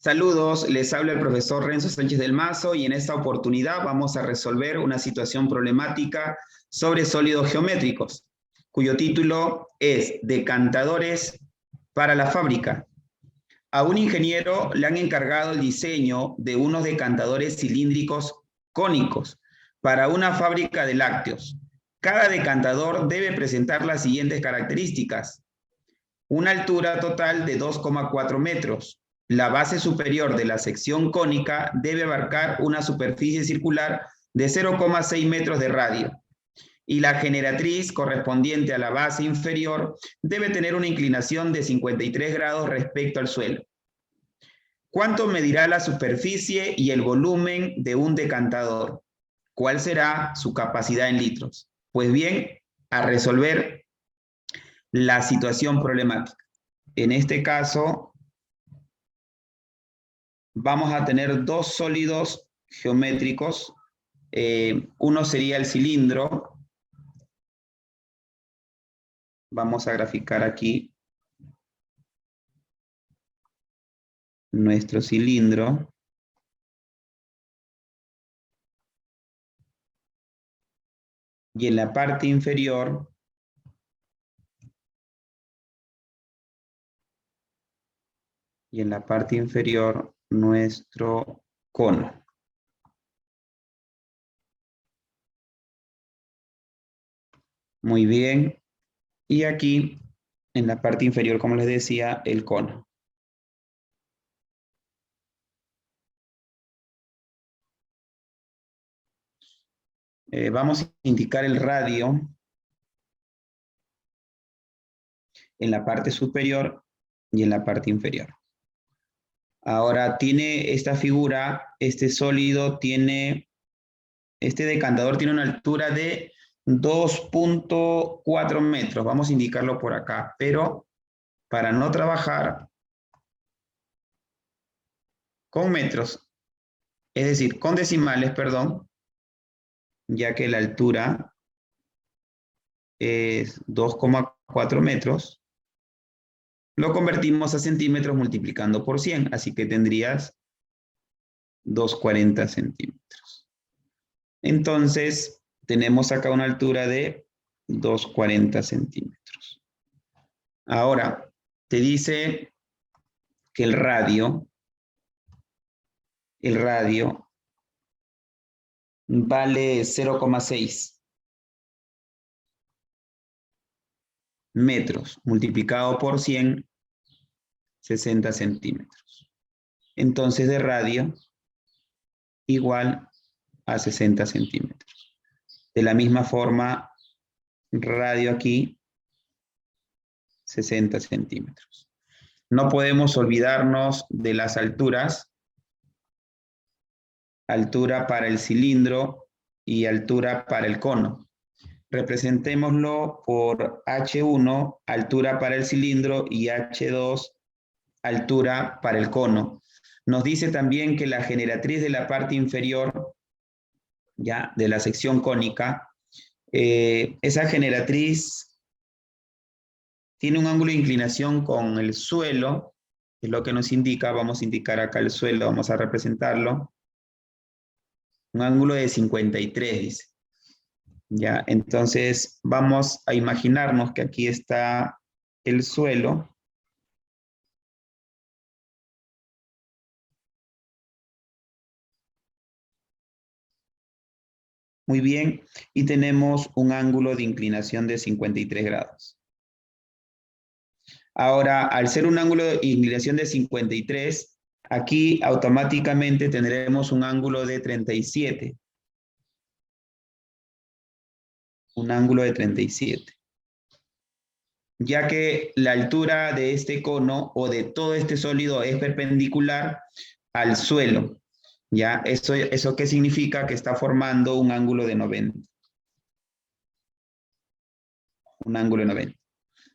Saludos, les habla el profesor Renzo Sánchez del Mazo y en esta oportunidad vamos a resolver una situación problemática sobre sólidos geométricos, cuyo título es Decantadores para la fábrica. A un ingeniero le han encargado el diseño de unos decantadores cilíndricos cónicos para una fábrica de lácteos. Cada decantador debe presentar las siguientes características: una altura total de 2,4 metros. La base superior de la sección cónica debe abarcar una superficie circular de 0,6 metros de radio. Y la generatriz correspondiente a la base inferior debe tener una inclinación de 53 grados respecto al suelo. ¿Cuánto medirá la superficie y el volumen de un decantador? ¿Cuál será su capacidad en litros? Pues bien, a resolver la situación problemática. En este caso, vamos a tener dos sólidos geométricos. Uno sería el cilindro. Vamos a graficar aquí nuestro cilindro. Y en la parte inferior nuestro cono. Muy bien. Y aquí, en la parte inferior, como les decía, el cono. Vamos a indicar el radio en la parte superior y en la parte inferior. Ahora tiene esta figura, este decantador tiene una altura de 2,4 metros. Vamos a indicarlo por acá, pero para no trabajar con metros, es decir, con decimales, perdón, ya que la altura es 2,4 metros, lo convertimos a centímetros multiplicando por 100, así que tendrías 240 centímetros. Entonces, tenemos acá una altura de 240 centímetros. Ahora, te dice que el radio vale 0,6 metros, multiplicado por 100, 60 centímetros. Entonces, de radio igual a 60 centímetros. De la misma forma, radio aquí, 60 centímetros. No podemos olvidarnos de las alturas. Altura para el cilindro y altura para el cono. Representémoslo por H1, altura para el cilindro, y H2, altura para el cono. Nos dice también que la generatriz de la parte inferior, ya, de la sección cónica, esa generatriz tiene un ángulo de inclinación con el suelo, es lo que nos indica. Vamos a indicar acá el suelo, vamos a representarlo. Un ángulo de 53, dice. Ya, entonces vamos a imaginarnos que aquí está el suelo. Muy bien, y tenemos un ángulo de inclinación de 53 grados. Ahora, al ser un ángulo de inclinación de 53, aquí automáticamente tendremos un ángulo de 37. Un ángulo de 37. Ya que la altura de este cono o de todo este sólido es perpendicular al suelo. ¿Ya? ¿Eso qué significa? Que está formando un ángulo de 90. Un ángulo de 90.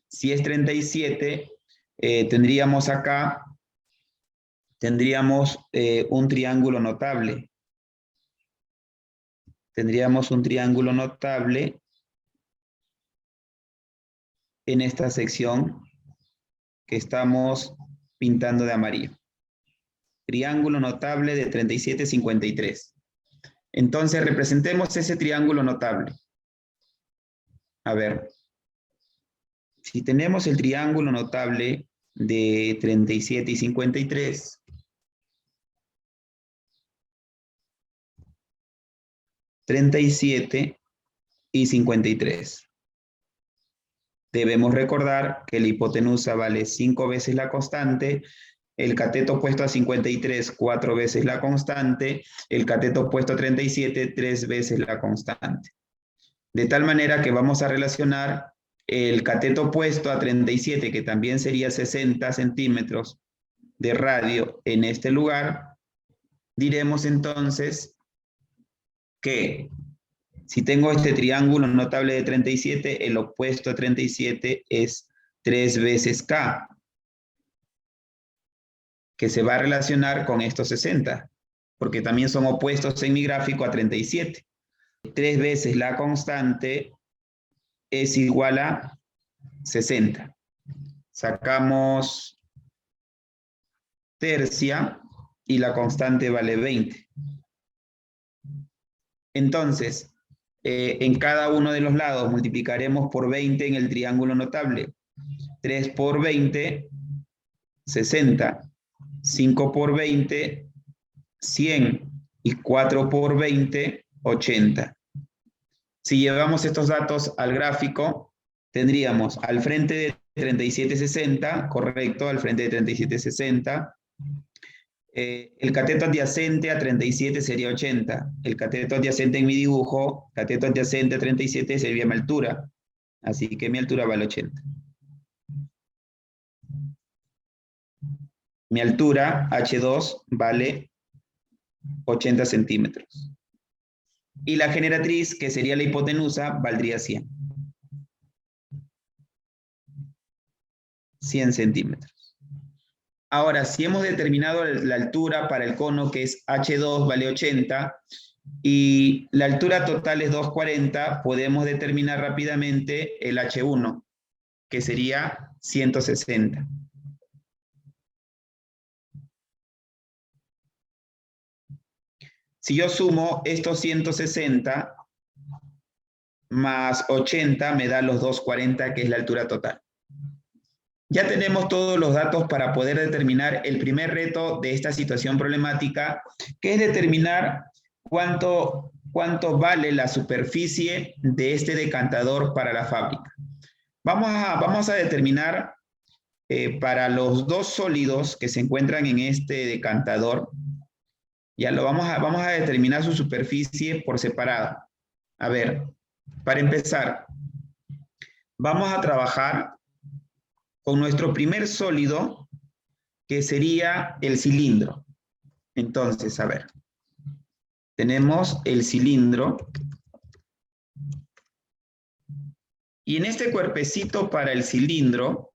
Si es 37, tendríamos acá, un triángulo notable. Tendríamos un triángulo notable en esta sección que estamos pintando de amarillo. triángulo notable de 37, 53. Entonces, representemos ese triángulo notable. A ver, si tenemos el triángulo notable de 37 y 53, y 53. Debemos recordar que la hipotenusa vale 5 veces la constante, el cateto opuesto a 53, 4 veces la constante, el cateto opuesto a 37, 3 veces la constante. De tal manera que vamos a relacionar el cateto opuesto a 37, que también sería 60 centímetros de radio en este lugar. Diremos entonces que si tengo este triángulo notable de 37, el opuesto a 37 es 3 veces K, que se va a relacionar con estos 60, porque también son opuestos en mi gráfico a 37. 3 veces la constante es igual a 60. Sacamos tercia y la constante vale 20. Entonces, en cada uno de los lados multiplicaremos por 20 en el triángulo notable. 3 por 20, 60. 5 por 20, 100. Y 4 por 20, 80. Si llevamos estos datos al gráfico, tendríamos al frente de 3760, correcto, al frente de 3760. El cateto adyacente a 37 sería 80. El cateto adyacente en mi dibujo, cateto adyacente a 37 sería mi altura. Así que mi altura vale 80. Mi altura, H2, vale 80 centímetros. Y la generatriz, que sería la hipotenusa, valdría 100. 100 centímetros. Ahora, si hemos determinado la altura para el cono, que es H2, vale 80, y la altura total es 240, podemos determinar rápidamente el H1, que sería 160. Si yo sumo estos 160 más 80, me da los 240, que es la altura total. Ya tenemos todos los datos para poder determinar el primer reto de esta situación problemática, que es determinar cuánto vale la superficie de este decantador para la fábrica. Vamos a determinar para los dos sólidos que se encuentran en este decantador, ya vamos a determinar su superficie por separado. A ver, para empezar, vamos a trabajar con nuestro primer sólido, que sería el cilindro. Entonces, a ver, tenemos el cilindro. Y en este cuerpecito para el cilindro,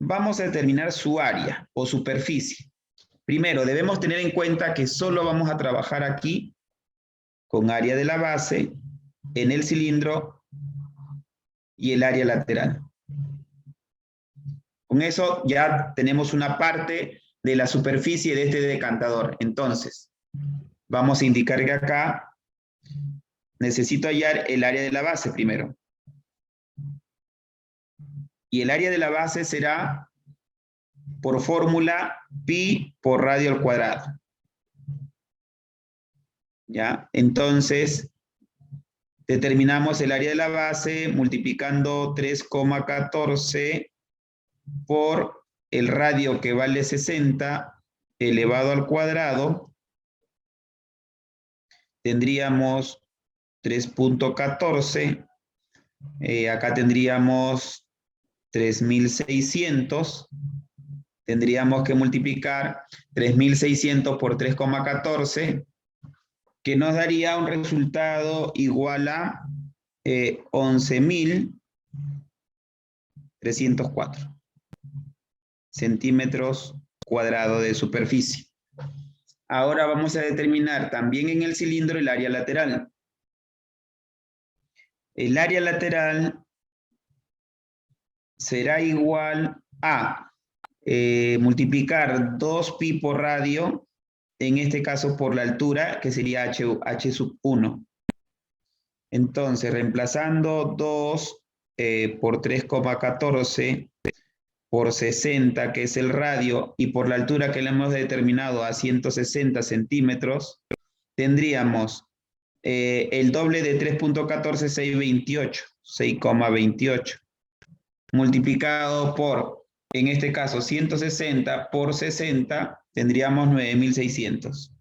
vamos a determinar su área o superficie. Primero, debemos tener en cuenta que solo vamos a trabajar aquí con área de la base, en el cilindro y el área lateral. Con eso ya tenemos una parte de la superficie de este decantador. Entonces, vamos a indicar que acá necesito hallar el área de la base primero. Y el área de la base será por fórmula pi por radio al cuadrado. ¿Ya? Entonces, determinamos el área de la base multiplicando 3,14 por el radio, que vale 60 elevado al cuadrado. Tendríamos 3.14. Acá tendríamos 3.600. Tendríamos que multiplicar 3.600 por 3,14, que nos daría un resultado igual a 11.304 centímetros cuadrados de superficie. Ahora vamos a determinar también en el cilindro el área lateral. El área lateral será igual a multiplicar 2pi por radio, en este caso por la altura, que sería h sub 1. Entonces, reemplazando 2 por 3,14 por 60, que es el radio, y por la altura que le hemos determinado a 160 centímetros, tendríamos el doble de 3.14, 6,28, multiplicado por, en este caso, 160 por 60, tendríamos 9.600.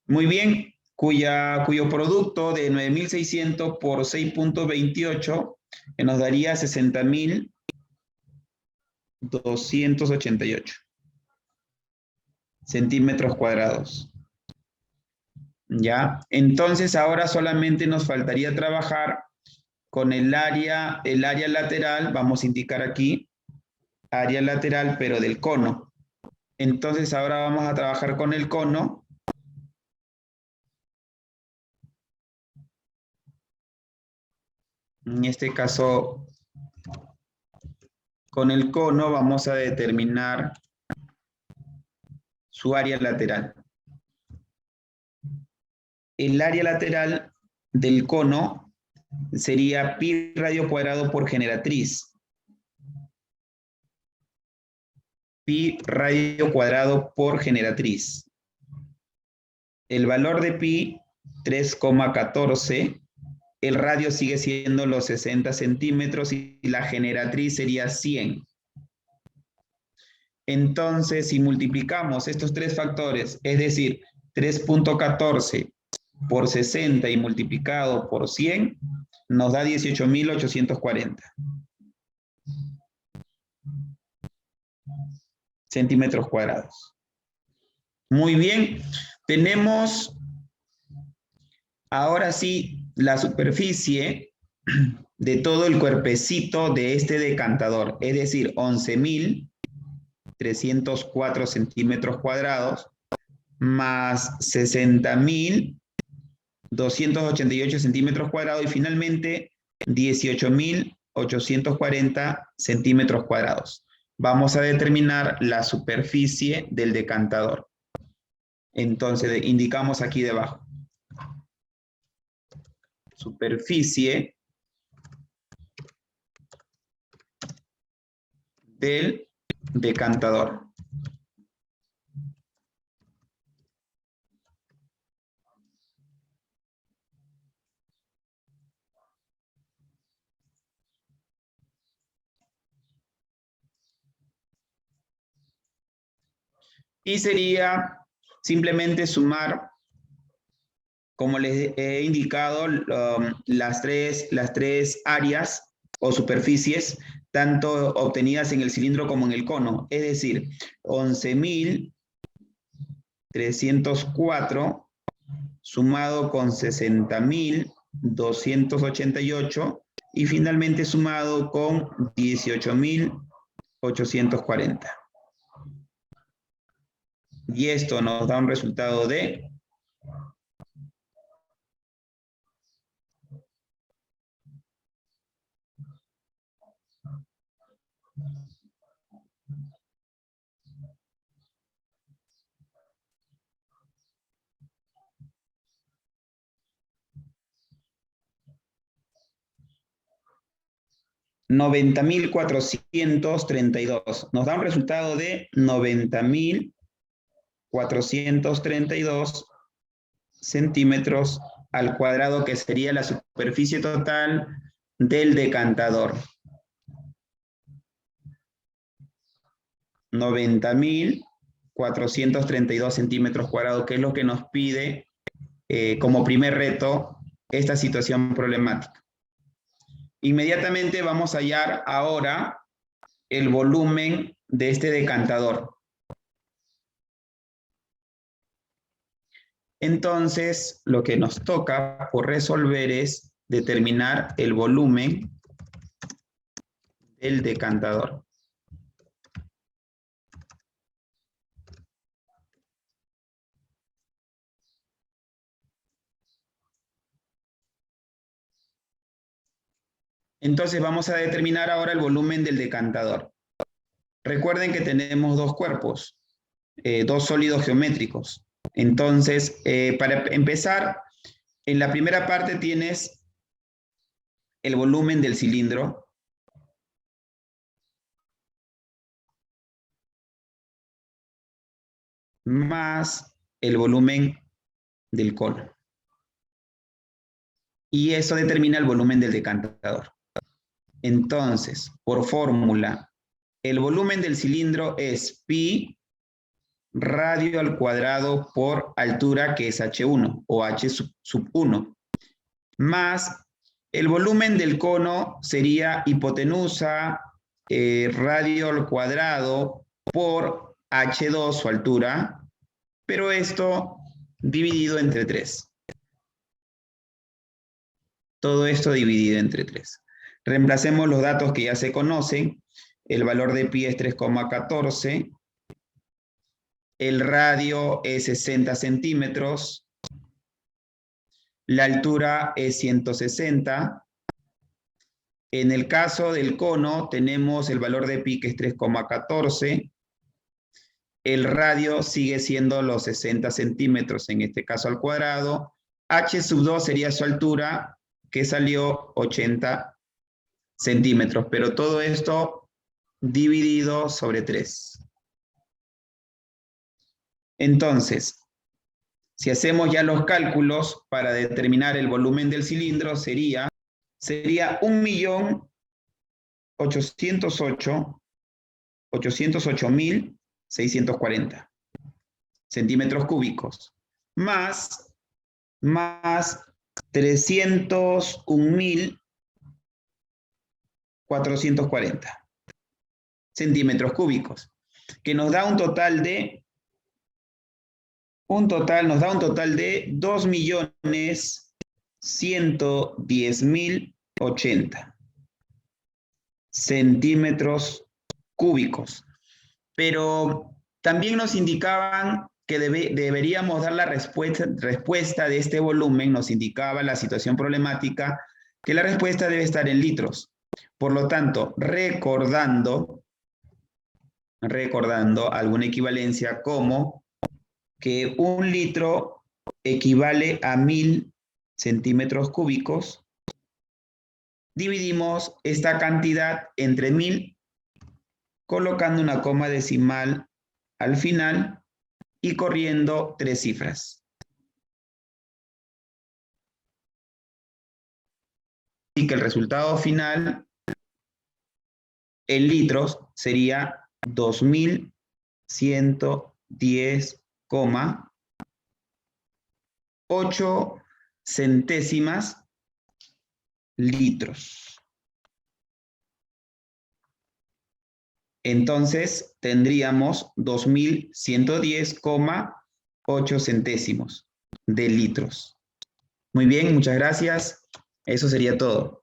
Muy bien, cuyo producto de 9.600 por 6.28 nos daría 60.288 centímetros cuadrados. ¿Ya? Entonces ahora solamente nos faltaría trabajar con el área lateral, vamos a indicar aquí, área lateral, pero del cono. Entonces ahora vamos a trabajar con el cono. En este caso, con el cono vamos a determinar su área lateral. El área lateral del cono sería pi radio cuadrado por generatriz. Pi radio cuadrado por generatriz. El valor de pi, 3,14. El radio sigue siendo los 60 centímetros y la generatriz sería 100. Entonces, si multiplicamos estos tres factores, es decir, 3.14 por 60 y multiplicado por 100, nos da 18.840 centímetros cuadrados. Muy bien, tenemos ahora sí la superficie de todo el cuerpecito de este decantador, es decir, 11.304 centímetros cuadrados más 60.288 centímetros cuadrados y finalmente 18.840 centímetros cuadrados. Vamos a determinar la superficie del decantador. Entonces, indicamos aquí debajo. Superficie del decantador. Y sería simplemente sumar, como les he indicado, las tres áreas o superficies, tanto obtenidas en el cilindro como en el cono. Es decir, 11.304 sumado con 60.288 y finalmente sumado con 18.840. Y esto nos da un resultado de 90.432. Nos da un resultado de 90.432 centímetros al cuadrado, que sería la superficie total del decantador. 90.432 centímetros cuadrados, que es lo que nos pide como primer reto esta situación problemática. Inmediatamente vamos a hallar ahora el volumen de este decantador. Entonces, lo que nos toca por resolver es determinar el volumen del decantador. Entonces vamos a determinar ahora el volumen del decantador. Recuerden que tenemos dos cuerpos, dos sólidos geométricos. Entonces, para empezar, en la primera parte tienes el volumen del cilindro. Más el volumen del cono. Y eso determina el volumen del decantador. Entonces, por fórmula, el volumen del cilindro es pi radio al cuadrado por altura, que es H1 o H sub 1, más el volumen del cono sería hipotenusa radio al cuadrado por H2, su altura, pero esto dividido entre 3. Todo esto dividido entre 3. Reemplacemos los datos que ya se conocen. El valor de pi es 3,14. El radio es 60 centímetros. La altura es 160. En el caso del cono tenemos el valor de pi que es 3,14. El radio sigue siendo los 60 centímetros, en este caso al cuadrado. H sub 2 sería su altura, que salió 80 centímetros, pero todo esto dividido sobre 3. Entonces, si hacemos ya los cálculos para determinar el volumen del cilindro, sería 1.808.640 centímetros cúbicos, más 301.440 centímetros cúbicos, que nos da un total de 2.110.080 centímetros cúbicos. Pero también nos indicaban que deberíamos dar la respuesta de este volumen, nos indicaba la situación problemática, que la respuesta debe estar en litros. Por lo tanto, recordando alguna equivalencia como que 1 litro equivale a 1000 centímetros cúbicos, dividimos esta cantidad entre 1000, colocando una coma decimal al final y corriendo 3 cifras. Así que el resultado final en litros sería 2110,8 centésimas litros. Entonces tendríamos 2110,8 centésimos de litros. Muy bien, muchas gracias. Eso sería todo.